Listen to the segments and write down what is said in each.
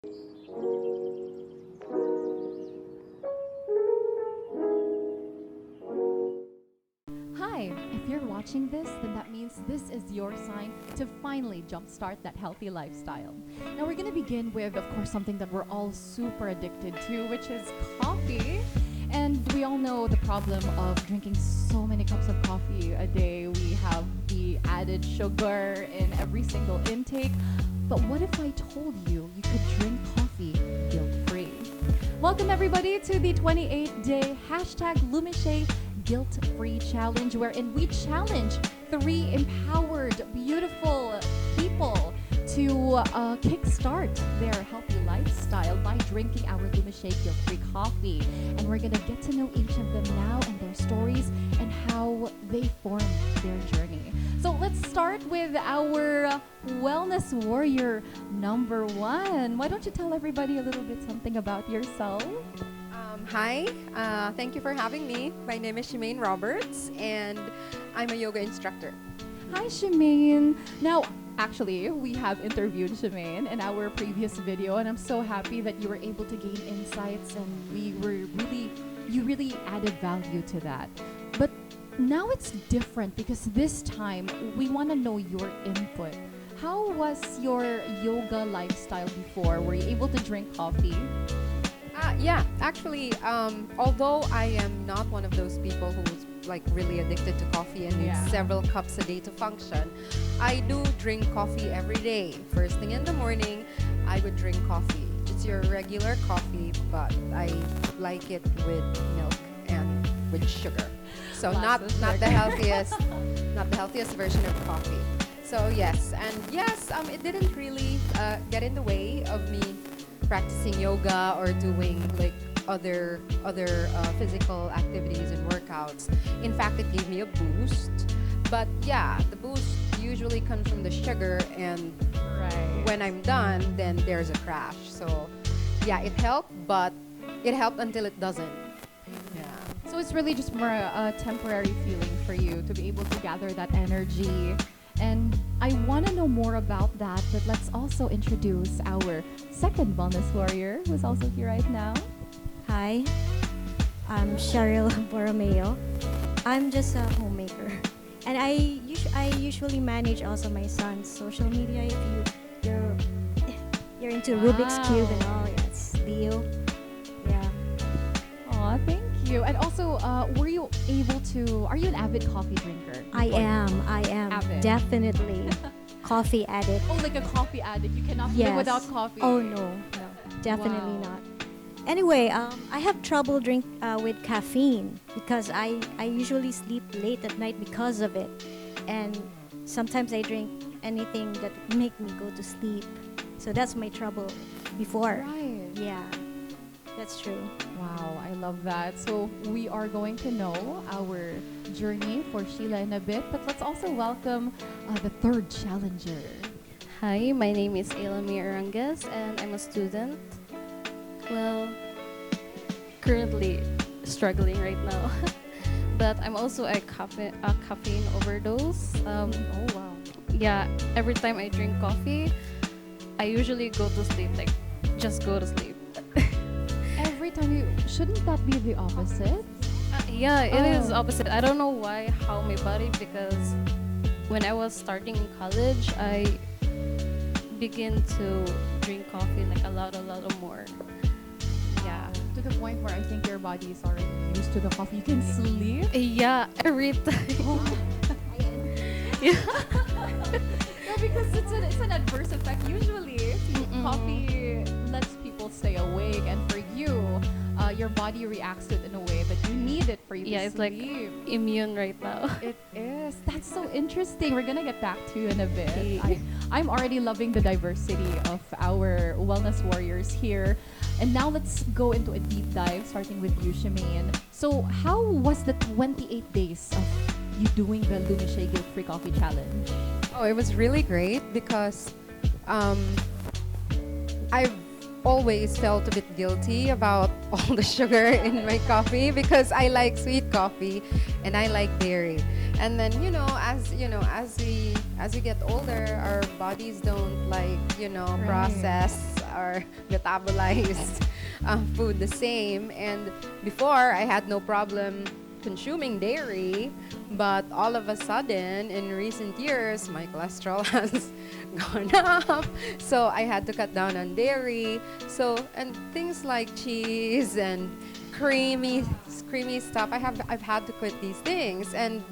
Hi, if you're watching this, then that means this is your sign to finally jumpstart that healthy lifestyle. Now, we're going to begin with, of course, something that we're all super addicted to, which is coffee. And we all know the problem of drinking so many cups of coffee a day. We have the added sugar in every single intake. But what if I told you you could drink coffee guilt-free? Welcome, everybody, to the 28-day #Lumiché Guilt-Free Challenge, wherein we challenge 3 empowered, beautiful people to kickstart their healthy lifestyle by drinking our Lumiché Guilt-Free coffee. And we're going to get to know each of them now and their stories and how they formed their journey. So let's start with our wellness warrior number 1. Why don't you tell everybody a little bit something about yourself? Hi, thank you for having me. My name is Chimene Roberts, and I'm a yoga instructor. Hi, Chimene. Now, actually, we have interviewed Chimene in our previous video, and I'm so happy that you were able to gain insights, and you really added value to that. But now it's different because this time we want to know your input. How was your yoga lifestyle before? Were you able to drink coffee? Yeah, actually, although I am not one of those people who's like really addicted to coffee and needs several cups a day to function, I do drink coffee every day. First thing in the morning, I would drink coffee. It's your regular coffee, but I like it with milk and with sugar. So not the healthiest, not the healthiest version of coffee. So yes, it didn't really get in the way of me practicing yoga or doing like other physical activities and workouts. In fact, it gave me a boost. But yeah, the boost usually comes from the sugar, and when I'm done, then there's a crash. So yeah, it helped, but it helped until it doesn't. So it's really just more a temporary feeling for you to be able to gather that energy. And I want to know more about that, but let's also introduce our second wellness warrior, who's also here right now. Hi, I'm Sheryl Borromeo. I'm just a homemaker, and I usually manage also my son's social media. If you're into Rubik's Cube and all, yes, Leo. Yeah. Aw, thank you. And also, are you an avid coffee drinker? I am Avid. definitely coffee addict. Oh, like a coffee addict. You cannot live without coffee. Oh no, definitely not. Anyway, I have trouble with caffeine because I usually sleep late at night because of it, and sometimes I drink anything that make me go to sleep. So that's my trouble before. Right. Yeah, that's true. Wow, I love that. So we are going to know our journey for Sheila in a bit, but let's also welcome the third challenger. Hi, my name is Eyla Arrangez, and I'm a student. Well, currently struggling right now, but I'm also a caffeine overdose. Oh wow. Yeah, every time I drink coffee, I usually go to sleep, like just go to sleep. Every time shouldn't that be the opposite? Yeah, it is opposite. I don't know why, how my body, because when I was starting in college, I begin to drink coffee like a lot more. Yeah. To the point where I think your body is already used to the coffee. You can sleep? Yeah, every time. Yeah. No, because it's an adverse effect. Usually, coffee lets people stay awake, and for you, your body reacts to it in a way that you need it for you to sleep. Yeah, it's like immune right now. It is. That's so interesting. We're gonna get back to you in a bit. Okay. I'm already loving the diversity of our wellness warriors here. And now let's go into a deep dive, starting with you, Chimene. So how was the 28 days of you doing the Lumiché Guilt-Free Coffee Challenge? Oh, it was really great because I've always felt a bit guilty about all the sugar in my coffee because I like sweet coffee and I like dairy. And then as we get older, our bodies don't like process or metabolized food the same. And before, I had no problem consuming dairy, but all of a sudden, in recent years, my cholesterol has gone up. So I had to cut down on dairy. So, and things like cheese and creamy stuff, I've had to quit these things. And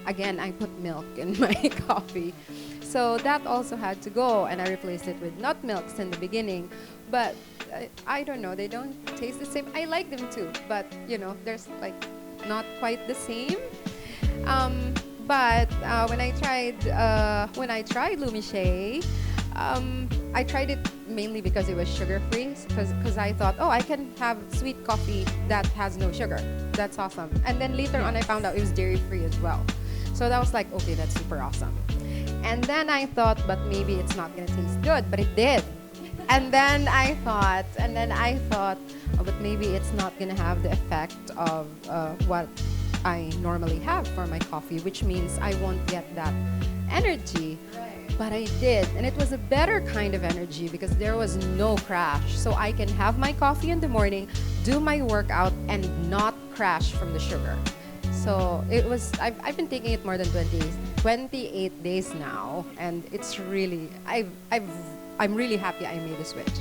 again, I put milk in my coffee. So that also had to go, and I replaced it with nut milks in the beginning. But I don't know, they don't taste the same. I like them too, but there's like not quite the same. But when I tried Lumiché, I tried it mainly because it was sugar-free, because I thought, oh, I can have sweet coffee that has no sugar. That's awesome. And then later on, I found out it was dairy-free as well. So that was like, okay, that's super awesome. And then I thought, but maybe it's not gonna taste good, but it did. And then I thought, oh, but maybe it's not gonna have the effect of what I normally have for my coffee, which means I won't get that energy. Right. But I did, and it was a better kind of energy because there was no crash. So I can have my coffee in the morning, do my workout, and not crash from the sugar. So it was, I've been taking it more than 28 days now, and it's really, I'm really happy I made the switch.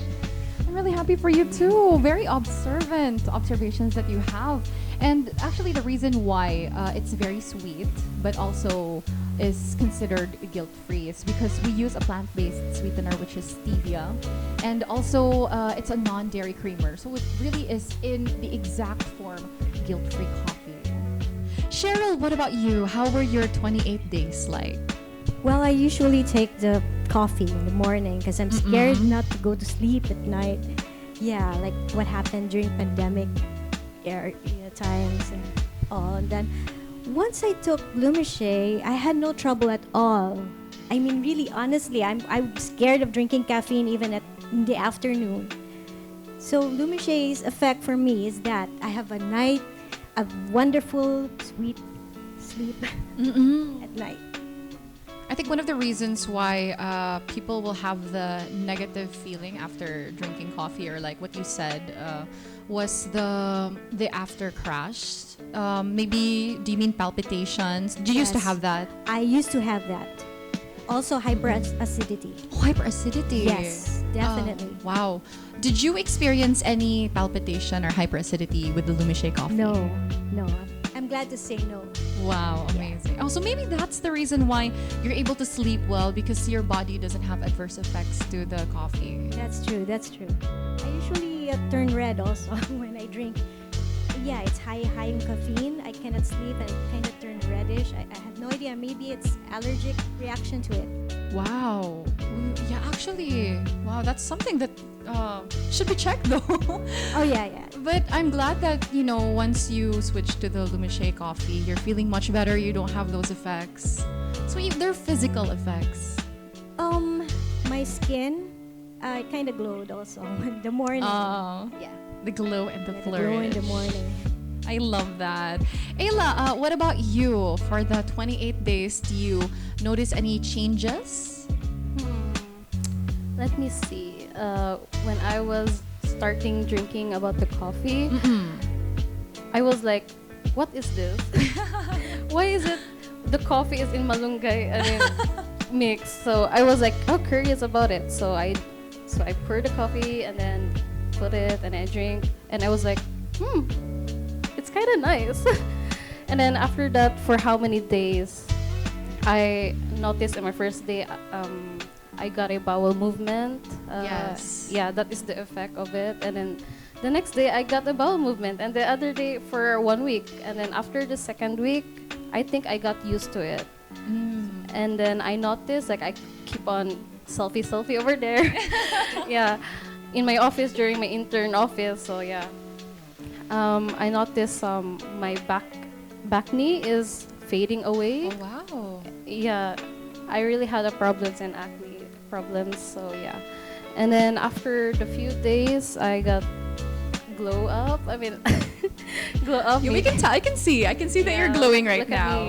I'm really happy for you too. Very observant observations that you have. And actually the reason why it's very sweet but also is considered guilt-free is because we use a plant-based sweetener, which is stevia. And also it's a non-dairy creamer. So it really is in the exact form guilt-free coffee. Sheryl, what about you? How were your 28 days like? Well, I usually take the coffee in the morning because I'm scared not to go to sleep at night. Yeah, like what happened during pandemic times and all. And then once I took Lumiché, I had no trouble at all. I mean, really, honestly, I'm scared of drinking caffeine even in the afternoon. So Lumiché's effect for me is that I have a wonderful, sweet sleep at night. I think one of the reasons why people will have the negative feeling after drinking coffee, or like what you said, was the after crash. Maybe, do you mean palpitations? Do you used to have that? I used to have that. Also hyperacidity. Oh, hyperacidity. Yes, definitely. Wow. Did you experience any palpitation or hyperacidity with the Lumiché coffee? No. I'm glad to say no. Wow, amazing. Oh, so maybe that's the reason why you're able to sleep well, because your body doesn't have adverse effects to the coffee. That's true. I usually turn red also when I drink. Yeah, it's high in caffeine. I cannot sleep and it kind of turned reddish. I have no idea. Maybe it's allergic reaction to it. Wow. Yeah, actually, wow, that's something that should be checked though. Oh, yeah. But I'm glad that, once you switch to the Lumiché coffee, you're feeling much better. You don't have those effects. So they're physical effects. My skin, it kind of glowed also in the morning. Yeah. The glow and the flourish. The glow in the morning. I love that. Eyla, what about you? For the 28 days, do you notice any changes? Let me see. When I was starting drinking about the coffee, I was like, what is this? Why is it the coffee is in malunggay mix? So I was like, curious about it. So I poured the coffee and then put it and I drink, and I was like, it's kind of nice. And then after that, for how many days, I noticed in my first day, I got a bowel movement. Yes. Yeah, that is the effect of it. And then the next day, I got a bowel movement, and the other day for 1 week. And then after the second week, I think I got used to it. And then I noticed, like, I keep on selfie over there. Yeah. In my office during my intern office, so yeah, I noticed my back knee is fading away. Oh wow! Yeah, I really had a problems and acne problems, so yeah. And then after the few days, I got glow up. I mean, glow up. We can tell. I can see that you're glowing right now.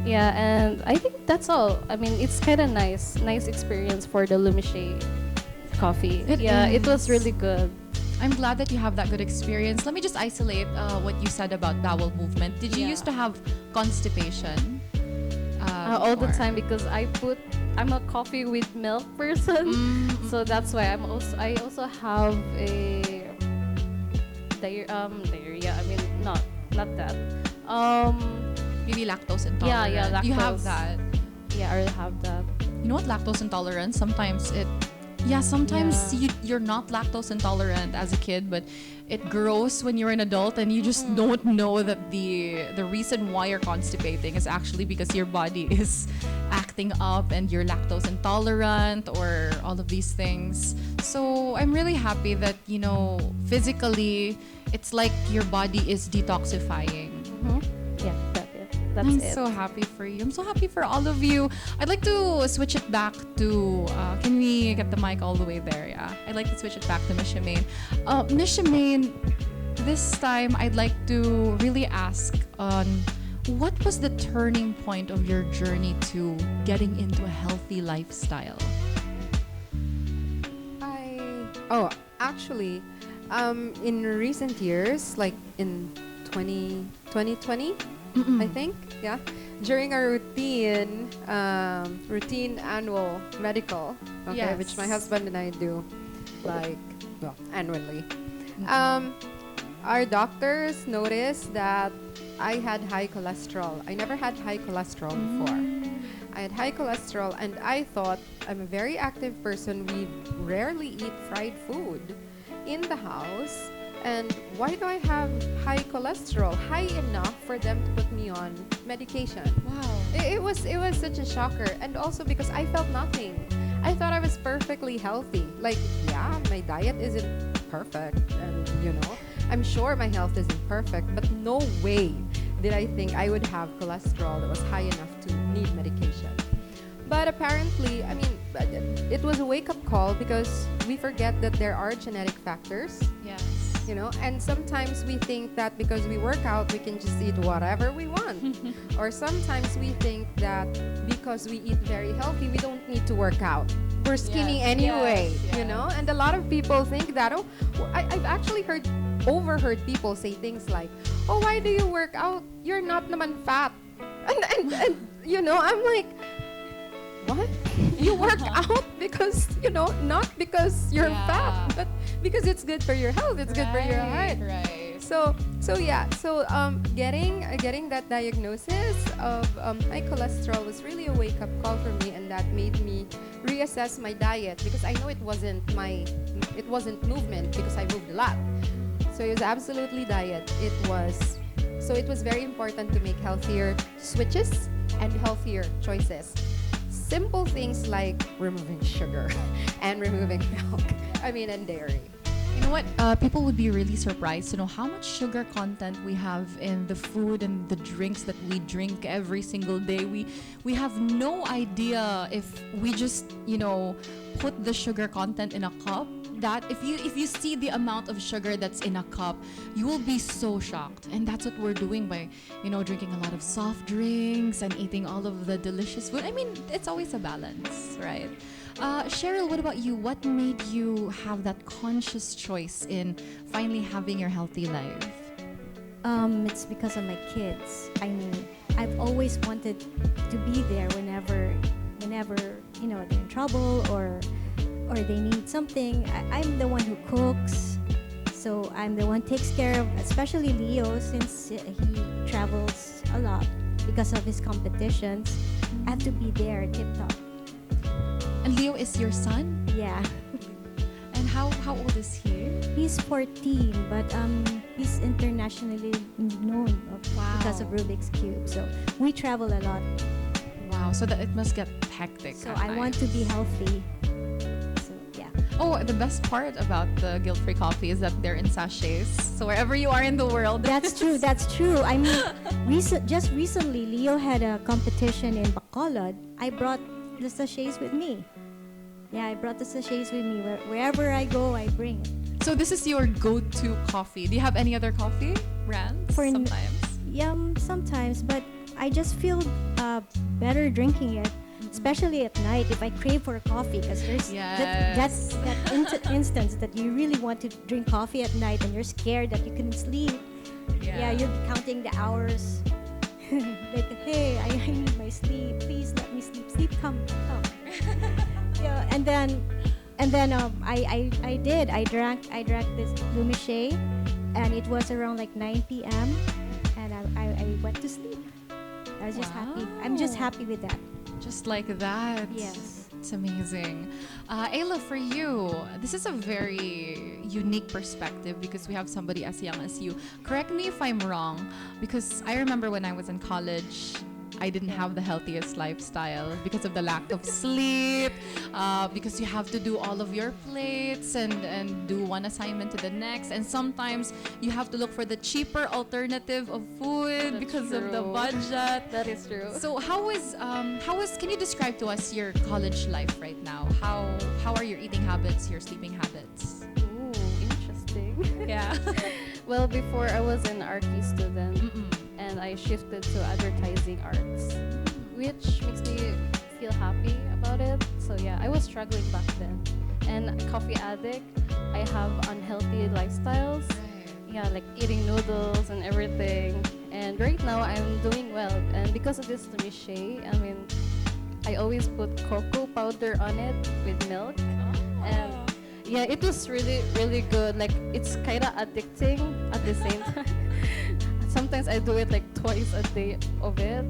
Yeah, and I think that's all. I mean, it's kind of nice experience for the Lumiché coffee. It It was is. really good. I'm glad that you have that good experience. Let me just isolate what you said about bowel movement. Did you Yeah. used to have constipation? All the before? time because I'm a coffee with milk person, Mm, so that's why I also have a diarrhea. I mean, not that. maybe lactose Yeah, intolerant. You have lactose. that. Yeah, I have that. You know what? Lactose intolerance. Sometimes sometimes Yeah. you're not lactose intolerant as a kid, but it grows when you're an adult, and you just don't know that the reason why you're constipating is actually because your body is acting up and you're lactose intolerant or all of these things. So I'm really happy that physically it's like your body is detoxifying. Yeah, that's I'm it. so happy for you. I'm so happy for all of you. I'd like to switch it back to, can we get the mic all the way there? Yeah. I'd like to switch it back to Miss Chimene. Miss Chimene, this time I'd like to really ask on what was the turning point of your journey to getting into a healthy lifestyle? Actually, in recent years, like in 2020, I think, yeah, during our routine annual medical, okay, which my Yes. husband and I do, annually. Our doctors noticed that I had high cholesterol. I never had high cholesterol before. I had high cholesterol, and I thought I'm a very active person. We rarely eat fried food in the house. And why do I have high cholesterol? High enough for them to put me on medication. Wow. It was such a shocker, and also because I felt nothing. I thought I was perfectly healthy. Like, yeah, my diet isn't perfect, and I'm sure my health isn't perfect, but no way did I think I would have cholesterol that was high enough to need medication. But apparently, it was a wake-up call because we forget that there are genetic factors. Yes. And sometimes we think that because we work out, we can just eat whatever we want. Or sometimes we think that because we eat very healthy, we don't need to work out. We're skinny Yes, anyway, yes, yes. And a lot of people think that, I've actually overheard people say things like, oh, why do you work out? You're not naman fat. And I'm like, what? You work out because, not because you're Yeah. fat, but because it's good for your health, it's good for your heart. Right. So getting that diagnosis of high cholesterol was really a wake-up call for me, and that made me reassess my diet because I know it wasn't movement because I moved a lot. So it was absolutely diet. It was very important to make healthier switches and healthier choices. Simple things like removing sugar and removing milk, and dairy. You know what? People would be really surprised to know how much sugar content we have in the food and the drinks that we drink every single day. We have no idea if we just, put the sugar content in a cup. That if you see the amount of sugar that's in a cup, you will be so shocked. And that's what we're doing by, drinking a lot of soft drinks and eating all of the delicious food. It's always a balance, right? Sheryl, what about you? What made you have that conscious choice in finally having your healthy life? It's because of my kids. I've always wanted to be there whenever they're in trouble or they need something. I'm the one who cooks, so I'm the one who takes care of, especially Leo, since he travels a lot because of his competitions. I have to be there, tip top. And Leo is your son? Yeah. And how old is he? He's 14, but he's internationally known because of Rubik's Cube. So we travel a lot. Wow, so that it must get hectic. So at I want to times. be healthy. So yeah. Oh, the best part about the guilt-free coffee is that they're in sachets. So wherever you are in the world. That's true. That's true. Just recently, Leo had a competition in Bacolod. I brought the sachets with me. Yeah, I brought the sachets with me. Wherever I go, I bring it. So this is your go-to coffee. Do you have any other coffee brands? Sometimes. Sometimes, but I just feel better drinking it. especially at night if I crave for a coffee, because there's Yes. that instance that you really want to drink coffee at night and you're scared that you couldn't sleep. Yeah, you're counting the hours. Like, hey, I need my sleep. Please let me sleep. Sleep, come. Yeah, and then I did. I drank this Lumiché, and it was around like 9 p.m. and I went to sleep. I was just happy. I'm just happy with that. Just like that. Yes. It's amazing. Eyla, for you, this is a very unique perspective because we have somebody as young as you. Correct me if I'm wrong, because I remember when I was in college, I didn't have the healthiest lifestyle because of the lack of sleep, because you have to do all of your plates and do one assignment to the next, and sometimes you have to look for the cheaper alternative of food because of the budget. That is true. So how is can you describe to us your college life right now? How are your eating habits, your sleeping habits? Ooh, interesting. Yeah. Well, before I was an arty student, and I shifted to advertising arts, which makes me feel happy about it. So yeah, I was struggling back then. And coffee addict, I have unhealthy lifestyles. Yeah, like eating noodles and everything. And right now I'm doing well. And because of this Lumiché, I mean, I always put cocoa powder on it with milk. And yeah, it was really, really good. Like, it's kind of addicting at the same time. Sometimes I do it like twice a day of it.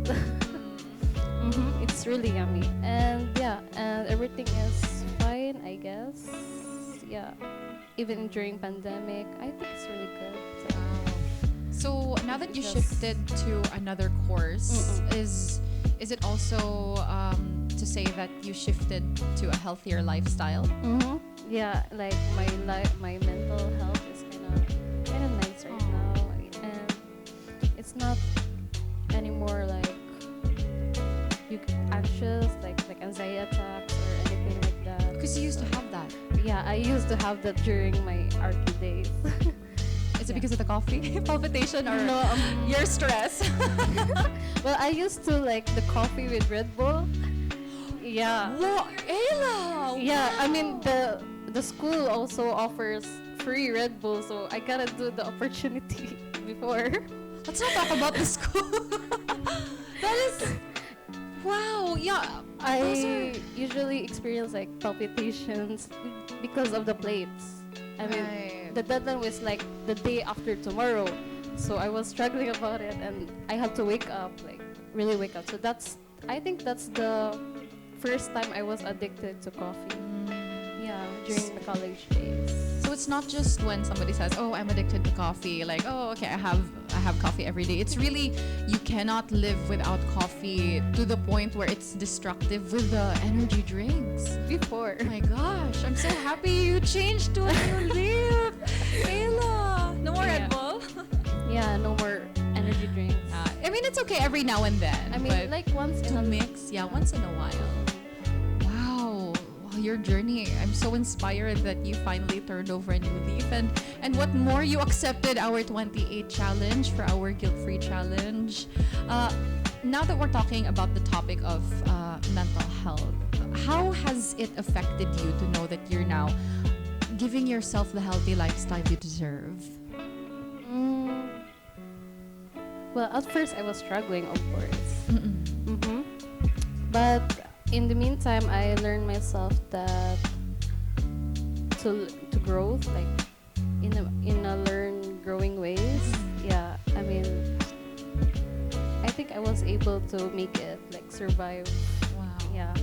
It's really yummy. And yeah, and everything is fine, I guess. Yeah, even during pandemic, I think it's really good. So now that you Yes. shifted to another course, is it also to say that you shifted to a healthier lifestyle? Yeah, like my mental health is kind of nice right now, and it's not anymore like anxious, like anxiety attacks or anything like that. Because you used to have that. Yeah, I used to have that during my arty days. Is it because of the coffee palpitation or No, your stress? well, I used to like the coffee with Red Bull. Yeah. Whoa, Eyla! Yeah, I mean the school also offers free Red Bull, so I gotta do the opportunity before. Let's not talk about the school. That is, wow, yeah. I usually experience like palpitations because of the plates. I mean, Right. the deadline was like the day after tomorrow, so I was struggling about it, and I had to wake up, like really wake up. So I think that's the first time I was addicted to coffee. Yeah, during the college days. So it's not just when somebody says, "Oh, I'm addicted to coffee." Like, "Oh, okay, I have coffee every day." It's really you cannot live without coffee to the point where it's destructive with the energy drinks. Before. Oh my gosh, I'm so happy you changed to a new leaf. Eyla, no more Red Yeah. Bull. Yeah, no more energy drinks. I mean, it's okay every now and then. I mean, but like once in to a mix, yeah, once in a while. Wow, your journey. I'm so inspired that you finally turned over a new leaf, and what more, you accepted our 28 challenge for our guilt-free challenge. Now that we're talking about the topic of mental health, how has it affected you to know that you're now giving yourself the healthy lifestyle you deserve? Well, at first I was struggling, of course. But in the meantime, I learned myself that to grow, like in a growing ways. Yeah, I mean, I think I was able to make it, like survive. Wow. Yeah,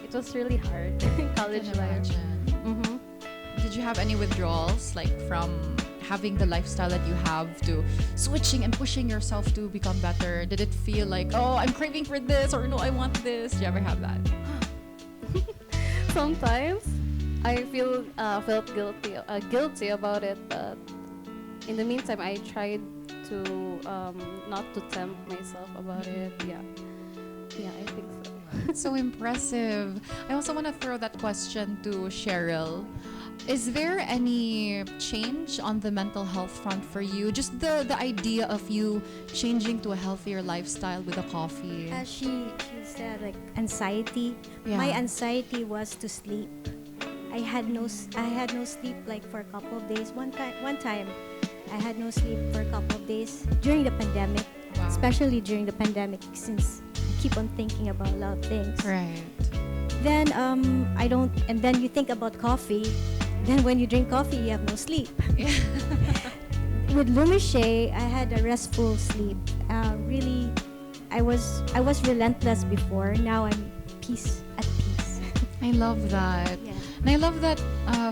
it was really hard in college life. Did you have any withdrawals, like from having the lifestyle that you have to switching and pushing yourself to become better? Did it feel like, oh, I'm craving for this, or no, I want this? Did you ever have that? Sometimes I felt guilty about it, but in the meantime, I tried to not to tempt myself about it. Yeah, I think so. So impressive. I also want to throw that question to Sheryl. Is there any change on the mental health front for you? Just the idea of you changing to a healthier lifestyle with the coffee. As she said, like anxiety. Yeah. My anxiety was to sleep. I had no sleep like for a couple of days. One time, I had no sleep for a couple of days during the pandemic. Wow. Especially during the pandemic, since you keep on thinking about a lot of things. Right. Then I don't, and then you think about coffee. Then when you drink coffee, you have no sleep. With Lumiché, I had a restful sleep. Really, I was relentless before. Now I'm at peace. I love that. Yeah. And I love that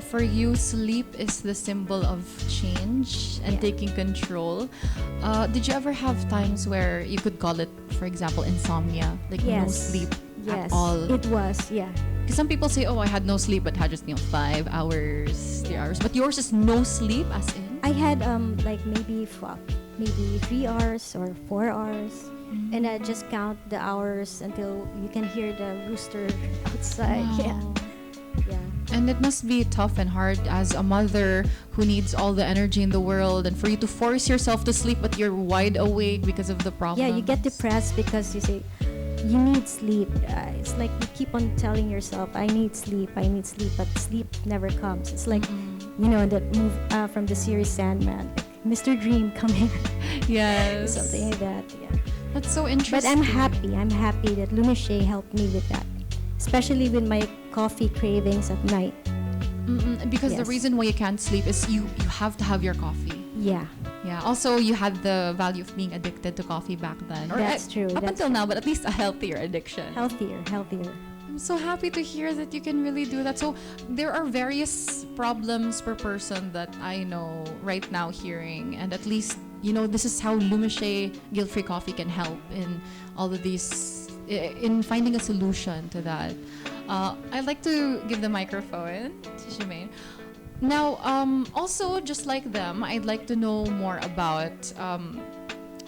for you, sleep is the symbol of change and Yeah. taking control. Did you ever have times where you could call it, for example, insomnia? Like no Yes. sleep Yes, at all? it was. Yeah. Because some people say, oh, I had no sleep, but had just, 5 hours, 3 hours. But yours is no sleep, as in? I had like maybe 3 hours or 4 hours, and I just count the hours until you can hear the rooster outside. Wow. Yeah. And it must be tough and hard as a mother who needs all the energy in the world, and for you to force yourself to sleep, but you're wide awake because of the problem. Yeah, you get depressed because you say you need sleep. It's like you keep on telling yourself, I need sleep, but sleep never comes. It's like, that move from the series Sandman, like, Mr. Dream, come here. Yes. Something like that, yeah. That's so interesting. But I'm happy that Lumiché helped me with that, especially with my coffee cravings at night. Because the Yes. reason why you can't sleep is you have to have your coffee. Yeah, Yeah. Also, you had the value of being addicted to coffee back then. That's true, Up that's until now, but at least a healthier addiction. healthier. I'm so happy to hear that you can really do that. So there are various problems per person that I know right now hearing, and at least this is how Lumiché guilt-free coffee can help in all of these, in finding a solution to that. I'd like to give the microphone to Chimene. Now, also just like them, I'd like to know more about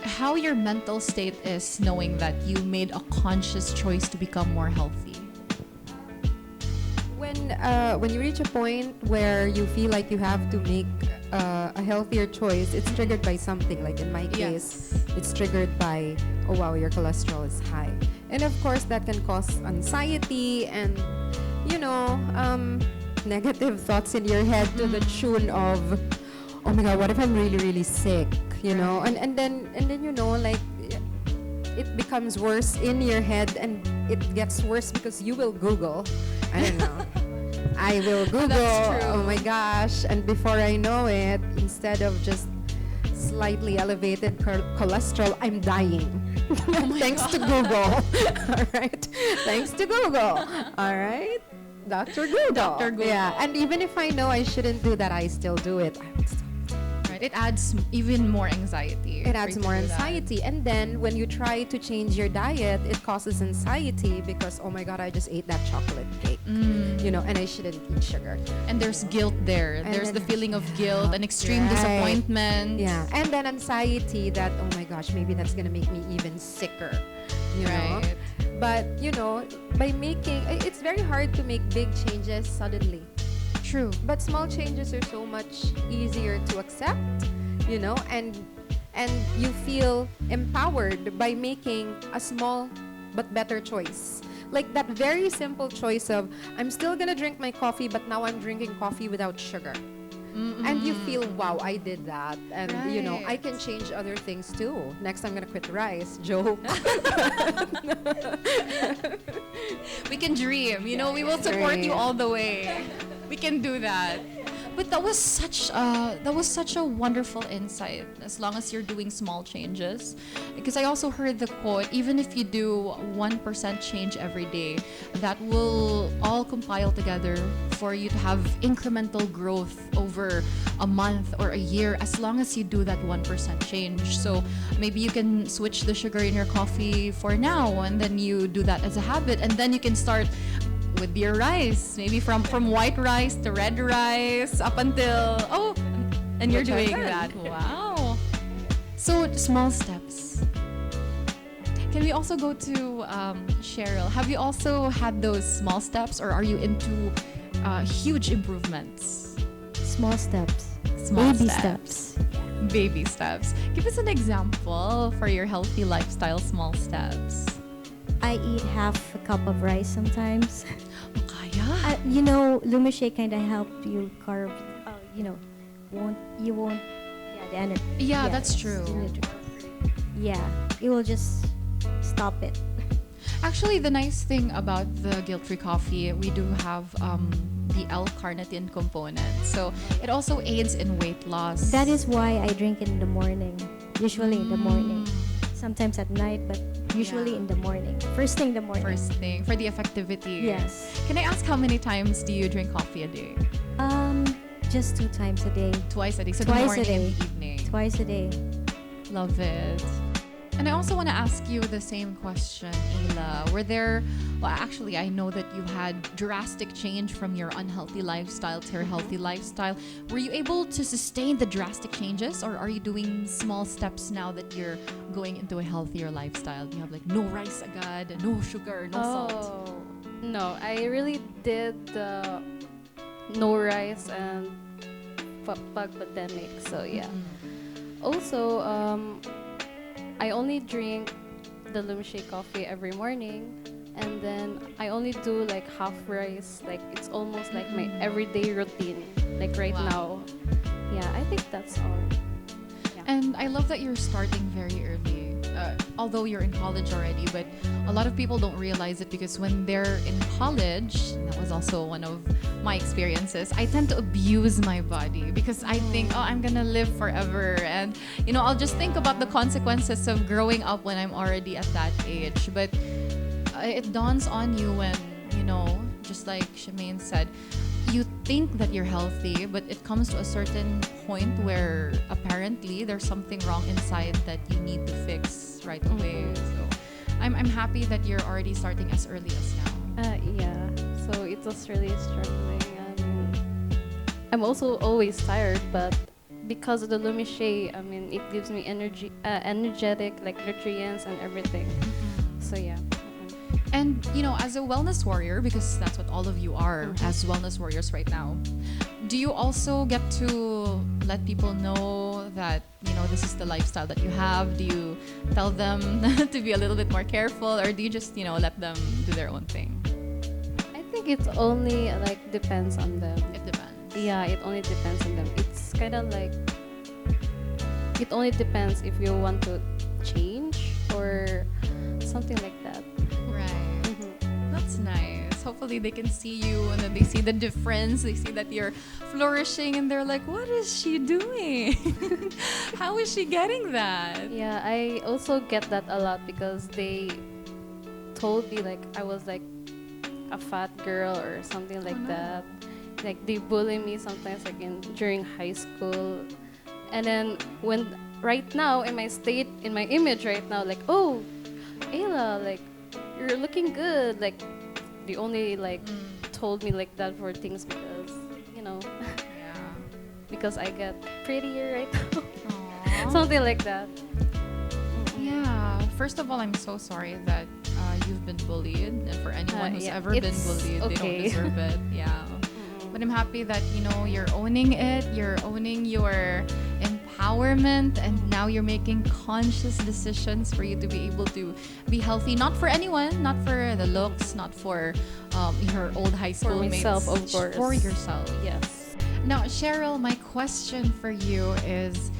how your mental state is knowing that you made a conscious choice to become more healthy. When you reach a point where you feel like you have to make a healthier choice, it's triggered by something. Like in my case, it's triggered by, oh wow, your cholesterol is high. And of course, that can cause anxiety and, negative thoughts in your head to the tune of, oh my God, what if I'm really, really sick? And then like, it becomes worse in your head, and it gets worse because you will Google. I don't know. I will Google. That's true. Oh my gosh! And before I know it, instead of just slightly elevated cholesterol, I'm dying. Thanks to Google. All right. Thanks to Google. All right. Dr. Google. Dr. Google. Yeah. And even if I know I shouldn't do that, I still do it. Right. It adds even more anxiety. It adds more anxiety. And then when you try to change your diet, it causes anxiety because, oh my God, I just ate that chocolate cake. And I shouldn't eat sugar. And there's guilt there. And There's then- the feeling of guilt and extreme Right. disappointment. Yeah. And then anxiety that, oh my gosh, maybe that's going to make me even sicker. You know? Right. But, by making, it's very hard to make big changes suddenly. True. But small changes are so much easier to accept, and you feel empowered by making a small but better choice. Like that very simple choice of, I'm still gonna drink my coffee, but now I'm drinking coffee without sugar. And you feel, wow, I did that. And, I Right. can change other things too. Next, I'm gonna quit rice. Joke. We can dream. We will support you Dream. all the way. We can do that. But that was such a wonderful insight. As long as you're doing small changes, because I also heard the quote: even if you do 1% change every day, that will all compile together for you to have incremental growth over a month or a year. As long as you do that 1% change, so maybe you can switch the sugar in your coffee for now, and then you do that as a habit, and then you can start with your rice, maybe from white rice to red rice up until and you're Which I've doing done. that. Wow. So small steps. Can we also go to Sheryl? Have you also had those small steps, or are you into huge improvements? Small steps. Small Baby steps. steps. Baby steps. Give us an example for your healthy lifestyle small steps. I eat half a cup of rice sometimes. Kaya? Lumiché kind of help you carb. You won't. Yeah, the energy. Yeah, that's true. Yeah, it will just stop it. Actually, the nice thing about the guilt-free coffee, we do have the L-carnitine component. So it also aids in weight loss. That is why I drink it in the morning. Usually in the morning. Sometimes at night, but usually in the morning. First thing in the morning. First thing, for the effectivity. Yes. Can I ask how many times do you drink coffee a day? Just 2 times a day. Twice a day. So Twice the a morning day. and the evening. Twice a day. Love it. And I also want to ask you the same question, Eyla. Actually, I know that you had drastic change from your unhealthy lifestyle to your healthy lifestyle. Were you able to sustain the drastic changes, or are you doing small steps now that you're going into a healthier lifestyle? You have like no rice agad, no sugar, no salt. No, I really did the no rice and pandemic. So yeah. Also, I only drink the Lumiché coffee every morning, and then I only do like half rice. Like it's almost like my everyday routine. Like right now. Yeah, I think that's all. Yeah. And I love that you're starting very early. Although you're in college already, but a lot of people don't realize it because when they're in college, that was also one of my experiences, I tend to abuse my body because I think, I'm gonna live forever, and I'll just think about the consequences of growing up when I'm already at that age. But it dawns on you when, just like Chimene said, you think that you're healthy, but it comes to a certain point where apparently there's something wrong inside that you need to fix right away. So I'm happy that you're already starting as early as now. Yeah. So it was really struggling. I'm also always tired, but because of the Lumiché, it gives me energy, energetic, like nutrients and everything. So yeah. And, as a wellness warrior, because that's what all of you are as wellness warriors right now, do you also get to let people know that, this is the lifestyle that you have? Do you tell them to be a little bit more careful, or do you just, let them do their own thing? I think it only depends on them. It depends. Yeah, it only depends on them. It's kind of like, it only depends if you want to change or something like that. Right. That's nice. Hopefully they can see you and then they see the difference. They see that you're flourishing and they're like, what is she doing? How is she getting that? Yeah, I also get that a lot because they told me like I was like a fat girl or something like that. Like they bully me sometimes like during high school. And then when right now in my state, in my image right now, like, oh, Eyla, like you're looking good. Like they only told me like that for things because, because I get prettier right now. Something like that. Yeah. First of all, I'm so sorry that you've been bullied. And for anyone who's ever been bullied, they don't deserve it. Yeah. But I'm happy that, you're owning it. You're owning your empowerment. And now you're making conscious decisions for you to be able to be healthy. Not for anyone. Not for the looks. Not for your old high school mates. For myself, of course. For yourself. Yes. Now, Sheryl, my question for you is,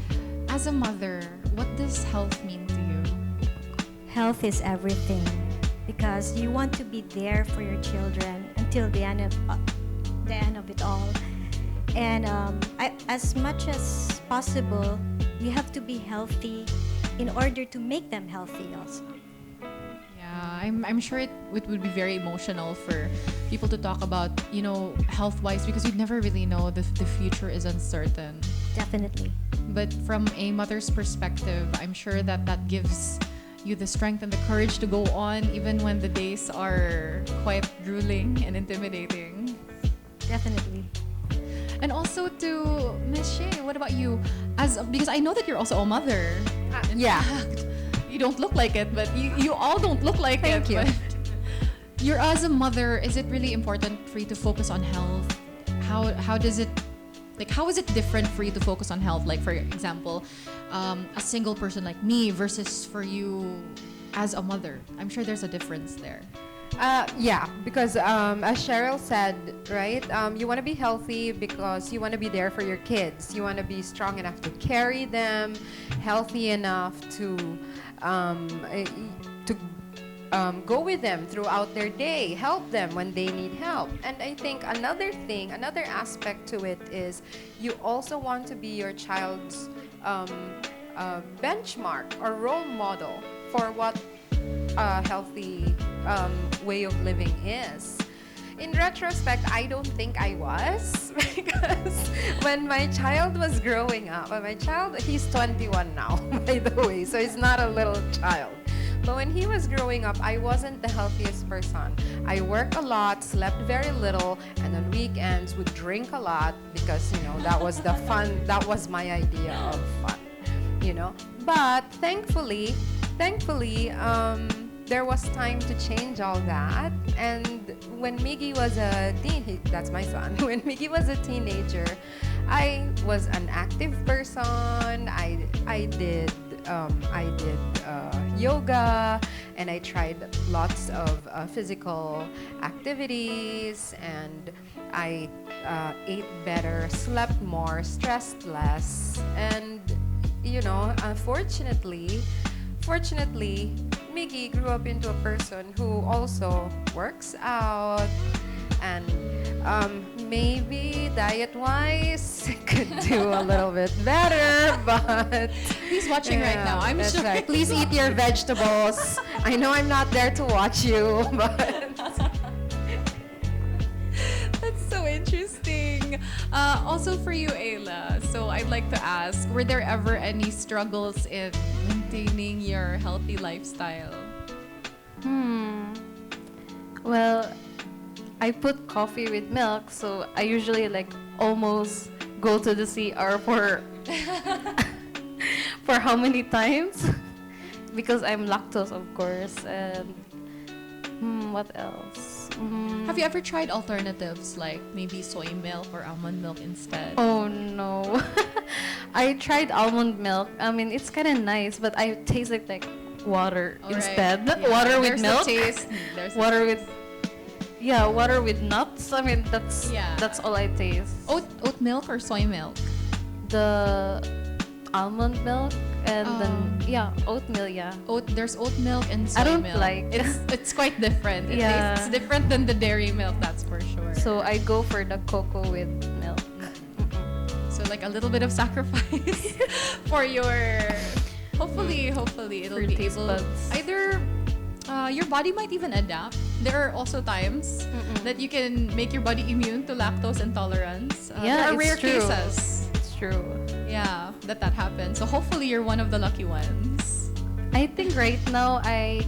as a mother, what does health mean to you? Health is everything because you want to be there for your children until the end of it all. And as much as possible, you have to be healthy in order to make them healthy also. Yeah, I'm sure it would be very emotional for people to talk about, health-wise, because you'd never really know. The future is uncertain. Definitely. But from a mother's perspective, I'm sure that gives you the strength and the courage to go on even when the days are quite grueling and intimidating. Definitely. And also to Miss Shay, what about you? Because I know that you're also a mother. In fact, you don't look like it, but you all don't look like Thank it. you. But you're as a mother, is it really important for you to focus on health how does it, like, how is it different for you to focus on health? Like, for example, a single person like me versus for you as a mother. I'm sure there's a difference there. Yeah, because as Sheryl said, right, you want to be healthy because you want to be there for your kids. You want to be strong enough to carry them, healthy enough to go with them throughout their day, help them when they need help. And I think another aspect to it is you also want to be your child's benchmark or role model for what a healthy way of living is. In retrospect, I don't think I was because when my child was growing up, he's 21 now, by the way, so he's not a little child. But when he was growing up, I wasn't the healthiest person. I worked a lot, slept very little, and on weekends would drink a lot because, that was the fun, that was my idea of fun, But thankfully, there was time to change all that. And when Miggy was that's my son. When Miggy was a teenager, I was an active person. I did yoga, and I tried lots of physical activities, and I ate better, slept more, stressed less, and fortunately, Miggy grew up into a person who also works out, and maybe diet-wise could do a little bit better, but He's watching right now, I'm that's sure. right. Please eat your vegetables. I know I'm not there to watch you, but That's so interesting. Also for you, Eyla, so I'd like to ask, were there ever any struggles in maintaining your healthy lifestyle? Well, I put coffee with milk, so I usually almost go to the CR for for how many times? Because I'm lactose, of course, and what else? Have you ever tried alternatives like maybe soy milk or almond milk instead? Oh no. I tried almond milk. I mean, it's kind of nice, but I taste it like water All right. instead. Yeah, Water with there's milk. The taste. There's the Water taste. water with nuts. I mean, that's all I taste. Oat milk or soy milk? The almond milk and then oatmeal. There's oat milk and soy I don't milk. like. It's quite different. It Yeah. tastes different than the dairy milk, that's for sure. So I go for the cocoa with milk. So like a little bit of sacrifice for your. Hopefully it'll For be taste able. buds. Either your body might even adapt. There are also times that you can make your body immune to lactose intolerance. There are it's rare true. cases. It's true. Yeah, that happens. So hopefully you're one of the lucky ones. I think right now I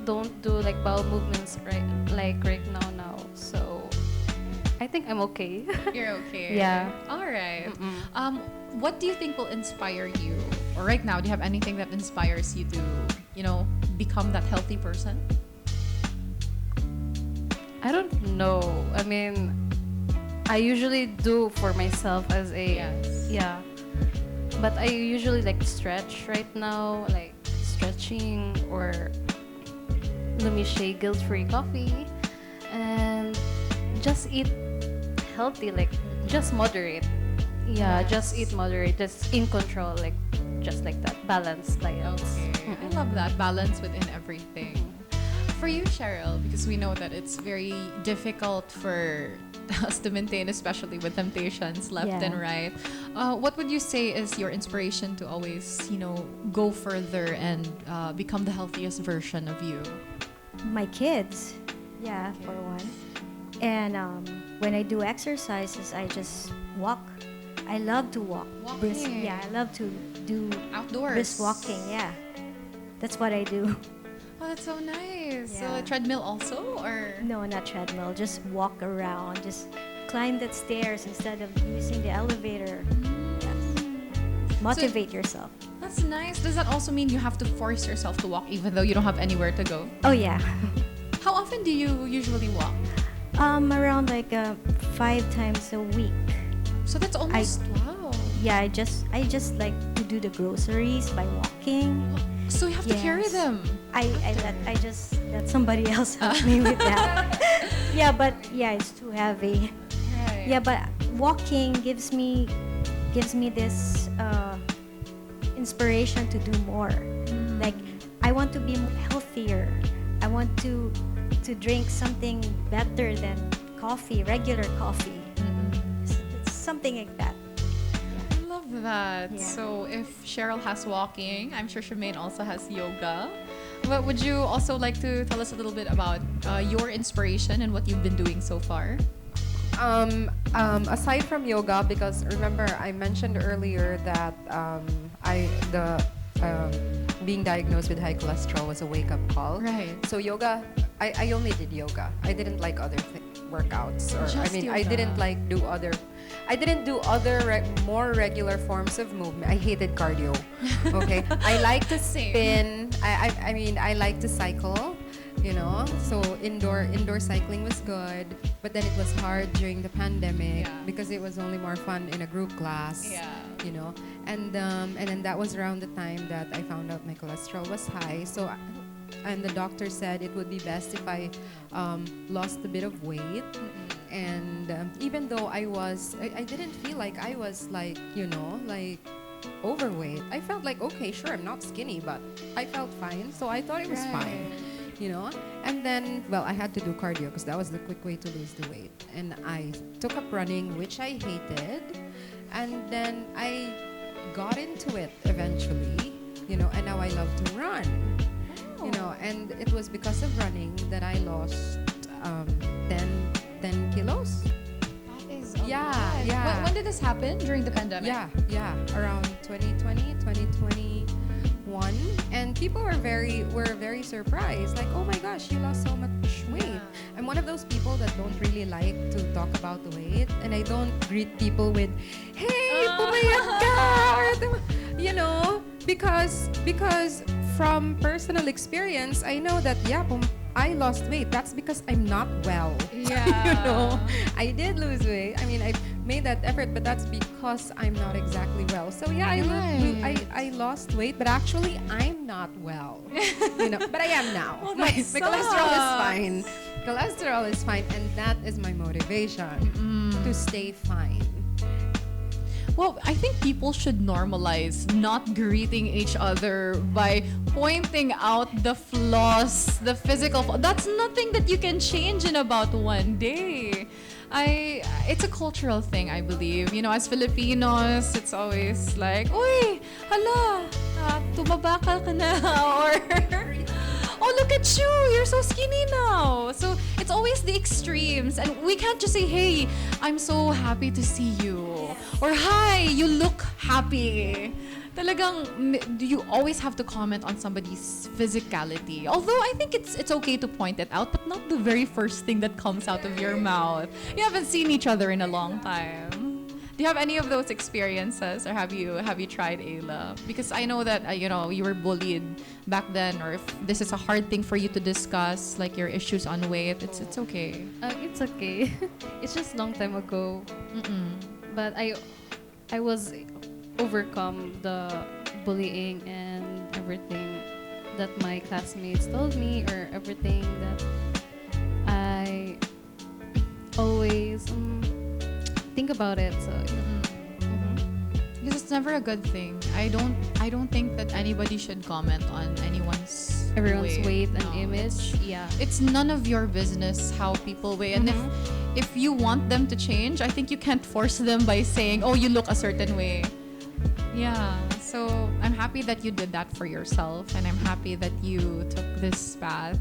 don't do bowel movements right now. So I think I'm okay. You're okay. Yeah. All right. What do you think will inspire you? Or right now, do you have anything that inspires you to, become that healthy person? I don't know. I mean, I usually do for myself as a Yes. But I usually stretch right now, stretching or Lumiché guilt-free coffee, and just eat healthy, just moderate. Yeah, Yes. just eat moderate, just in control, just like that, balanced diet. Okay. I love that balance within everything. For you, Sheryl, because we know that it's very difficult for us to maintain, especially with temptations left and right. What would you say is your inspiration to always, go further and become the healthiest version of you? My kids, for one. And when I do exercises, I just walk. I love to walk. Walking. I love to do Outdoors. brisk walking. Yeah, that's what I do. Oh, that's so nice. So Yeah. a treadmill also, or? No, not treadmill. Just walk around. Just climb the stairs instead of using the elevator. Yes. Motivate yourself. That's nice. Does that also mean you have to force yourself to walk even though you don't have anywhere to go? Oh yeah. How often do you usually walk? Around 5 times a week. So that's almost wow. Yeah, I just like to do the groceries by walking. So you have to carry Yes. them. I just let somebody else help me with that. Yeah, but yeah, it's too heavy. Right. Yeah, but walking gives me this inspiration to do more. Like I want to be healthier. I want to drink something better than coffee, regular coffee. It's something like that. I love that. Yeah. So if Sheryl has walking, I'm sure Chimene also has yoga. But would you also like to tell us a little bit about your inspiration and what you've been doing so far? Aside from yoga, because remember I mentioned earlier that being diagnosed with high cholesterol was a wake-up call. Right. So yoga, I only did yoga. I didn't like other workouts, or Just I yoga. didn't like do other. I didn't do other more regular forms of movement. I hated cardio. Okay, I like to Same. spin. I mean I like to cycle. You know, so indoor cycling was good, but then it was hard during the pandemic Yeah. because it was only more fun in a group class. Yeah. You know, and then that was around the time that I found out my cholesterol was high. So, and the doctor said it would be best if I lost a bit of weight. And even though I didn't feel like I was like, you know, like overweight. I felt like, okay, sure, I'm not skinny, but I felt fine. So I thought it was fine, you know. And then, well, I had to do cardio because that was the quick way to lose the weight. And I took up running, which I hated. And then I got into it eventually, you know, and now I love to run, you know. And it was because of running that I lost 10 kilos. That is Yeah, lot. yeah. When did this happen? During the pandemic? Yeah, around 2020, 2021, and people were very surprised. Like, oh my gosh, you lost so much weight. I'm one of those people that don't really like to talk about the weight, and I don't greet people with, "Hey, pumayat ka," or you know, because from personal experience, I know that I lost weight. That's because I'm not well. Yeah. You know, I did lose weight. I mean, I made that effort, but that's because I'm not exactly well. So yeah, I lost weight, but actually I'm not well. You know, but I am now. Well, my that cholesterol is sucks. fine. Cholesterol is fine, and that is my motivation to stay fine. Well, I think people should normalize not greeting each other by pointing out the flaws, the physical flaws. That's nothing that you can change in about one day. It's a cultural thing, I believe. You know, as Filipinos, it's always like, "Uy, hala, tumaba ka na," or "Oh, look at you, you're so skinny now." So it's always the extremes, and we can't just say, "Hey, I'm so happy to see you," or "Hi, you look happy." Talagang you always have to comment on somebody's physicality. Although I think it's okay to point it out, but not the very first thing that comes out of your mouth. You haven't seen each other in a long time. Do you have any of those experiences, or have you tried, Eyla? Because I know that you know, you were bullied back then, or if this is a hard thing for you to discuss, like your issues on weight, it's okay. It's okay. It's just long time ago. But I was overcome the bullying and everything that my classmates told me, or everything that I always think about it. So Because it's never a good thing. I don't think that anybody should comment on everyone's weight and No, image. Yeah. It's none of your business how people weigh. And if you want them to change, I think you can't force them by saying, "Oh, you look a certain way." Yeah. So I'm happy that you did that for yourself, and I'm happy that you took this path.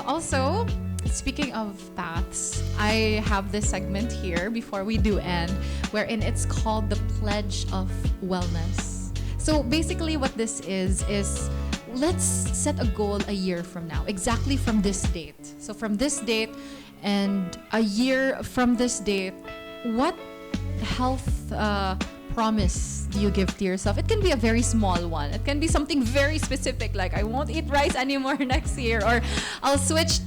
Also, speaking of paths, I have this segment here before we do end, wherein it's called the Pledge of Wellness. So basically what this is let's set a goal a year from now, exactly from this date. So from this date and a year from this date, what health promise do you give to yourself? It can be a very small one. It can be something very specific, like I won't eat rice anymore next year, or I'll switch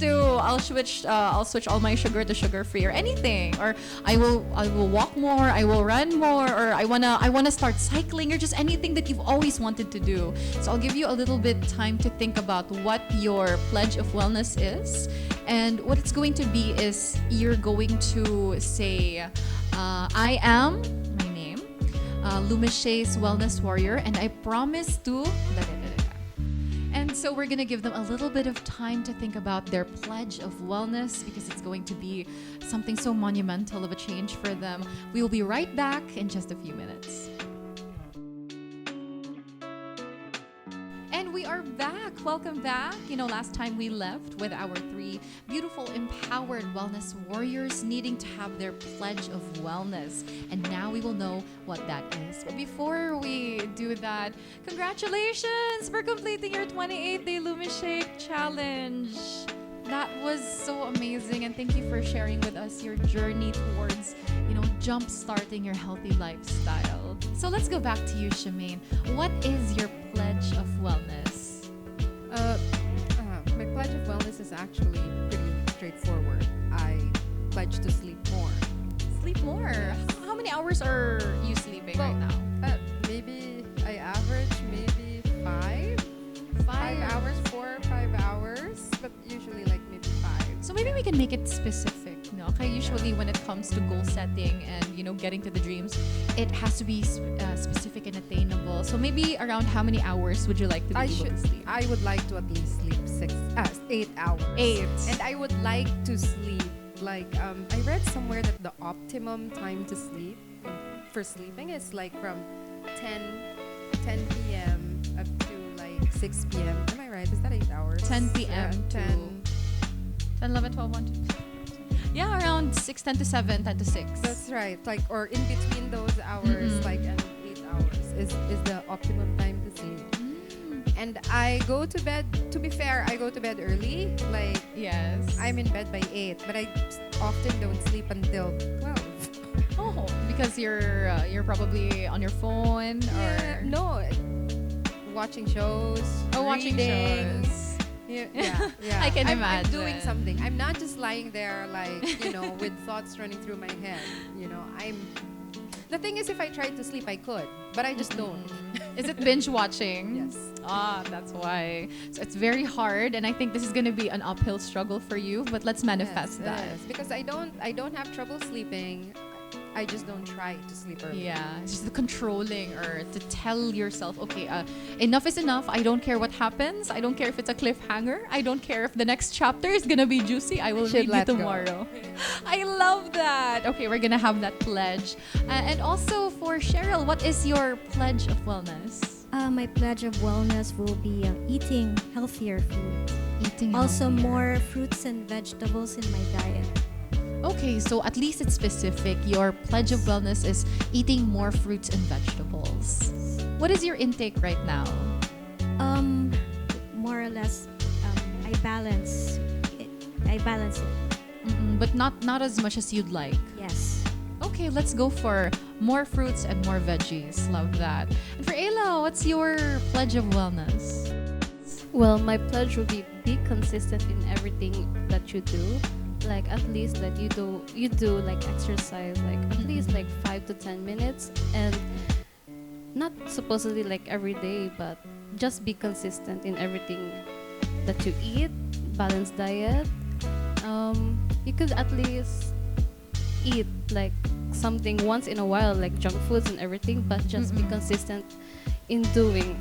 all my sugar to sugar-free, or anything, or I will walk more, I will run more, or I wanna start cycling, or just anything that you've always wanted to do. So I'll give you a little bit time to think about what your pledge of wellness is, and what it's going to be is you're going to say, I am my name, Lumiché's wellness warrior, and I promise to And so we're gonna give them a little bit of time to think about their pledge of wellness, because it's going to be something so monumental of a change for them. We will be right back in just a few minutes. And we are back. Welcome back. Last time we left with our 3 beautiful, empowered wellness warriors needing to have their pledge of wellness. And now we will know what that is. But before we do that, congratulations for completing your 28-day Lumiché challenge. That was so amazing, and thank you for sharing with us your journey towards, jump-starting your healthy lifestyle. So let's go back to you, Chimene. What is your pledge of wellness? My pledge of wellness is actually pretty straightforward. I pledge to sleep more. Sleep more? How many hours are you sleeping right now? Maybe I average maybe 5 hours, 4 or 5 hours, but usually like maybe 5. So maybe we can make it specific, no? Okay, usually when it comes to goal setting and getting to the dreams, it has to be specific and attainable. So maybe around how many hours would you like to be able to sleep? I would like to at least sleep 8 hours. 8. And I would like to sleep like I read somewhere that the optimum time to sleep for sleeping is like from 10 p.m. up to like 6 p.m. Am I right? Is that 8 hours? 10 p.m. to 10, 11, 12, 1, 2. Yeah, around 6, 10 to 7, 10 to 6. That's right. Like, or in between those hours, like, and 8 hours is the optimum time to sleep. And I go to bed, to be fair, I go to bed early. Like, yes. I'm in bed by 8, but I often don't sleep until 12. Oh, because you're probably on your phone, or no, watching shows. Watching reading. shows. Yeah. I can I'm imagine. doing something. I'm not just lying there, like, with thoughts running through my head. The thing is, if I tried to sleep, I could, but I just don't. Is it binge watching? Yes. That's why. So it's very hard, and I think this is going to be an uphill struggle for you, but let's manifest that. Yes, because I don't have trouble sleeping. I just don't try to sleep early. Yeah, it's just the controlling, or to tell yourself, okay, enough is enough. I don't care what happens. I don't care if it's a cliffhanger. I don't care if the next chapter is gonna be juicy. I will read you tomorrow. I love that. Okay, we're gonna have that pledge. And also for Sheryl, what is your pledge of wellness? My pledge of wellness will be eating healthier food. Also healthier. more fruits and vegetables in my diet. Okay, so at least it's specific. Your pledge of wellness is eating more fruits and vegetables. What is your intake right now? More or less, I balance it. But not as much as you'd like. Yes. Okay, let's go for more fruits and more veggies. Love that. And for Eyla, what's your pledge of wellness? Well, my pledge will be consistent in everything that you do. Like at least that you do like exercise, like at least like 5 to 10 minutes, and not supposedly like every day, but just be consistent in everything that you eat. Balanced diet. You could at least eat like something once in a while, like junk foods and everything, but just be consistent in doing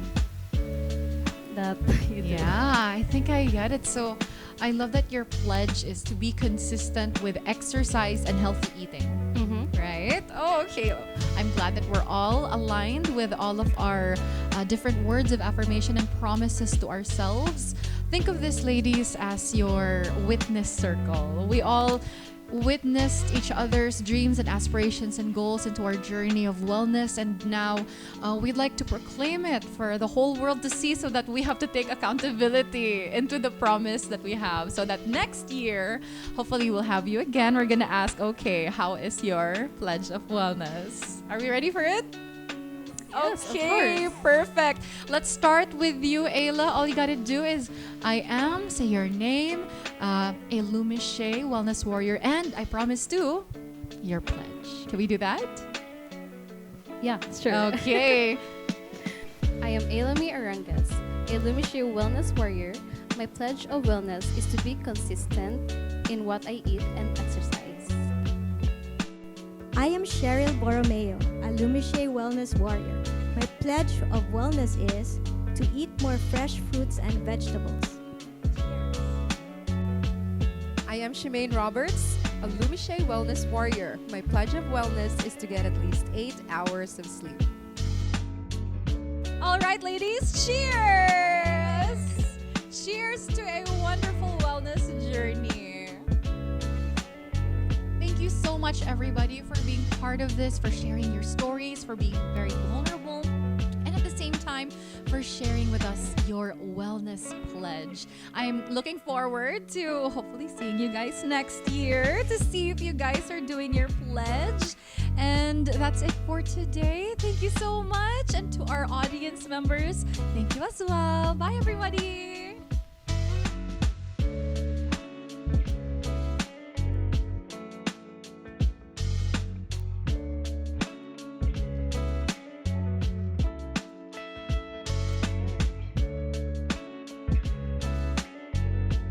that. Yeah, I think I get it. So I love that your pledge is to be consistent with exercise and healthy eating. Right? Oh, okay. I'm glad that we're all aligned with all of our different words of affirmation and promises to ourselves. Think of this, ladies, as your witness circle. We all witnessed each other's dreams and aspirations and goals into our journey of wellness, and now we'd like to proclaim it for the whole world to see, so that we have to take accountability into the promise that we have, so that next year hopefully we'll have you again. We're gonna ask, okay, how is your pledge of wellness? Are we ready for it? Yes, of Okay, course. perfect. Let's start with you, Ayla. All you gotta do is I am, say your name, a Lumiché wellness warrior, and I promise to your pledge. Can we do that? Yeah, sure. Okay. I am Eyla Arrangez, a Lumiché wellness warrior. My pledge of wellness is to be consistent in what I eat and exercise. I am Sheryl Borromeo, a Lumiché wellness warrior. My pledge of wellness is to eat more fresh fruits and vegetables. I am Chimene Roberts, a Lumiché wellness warrior. My pledge of wellness is to get at least 8 hours of sleep. All right, ladies, cheers! Cheers to a wonderful wellness journey. Thank you so much, everybody, for being part of this, for sharing your stories, for being very vulnerable, and at the same time, for sharing with us your wellness pledge. I'm looking forward to hopefully seeing you guys next year to see if you guys are doing your pledge. And that's it for today. Thank you so much. And to our audience members, thank you as well. Bye, everybody.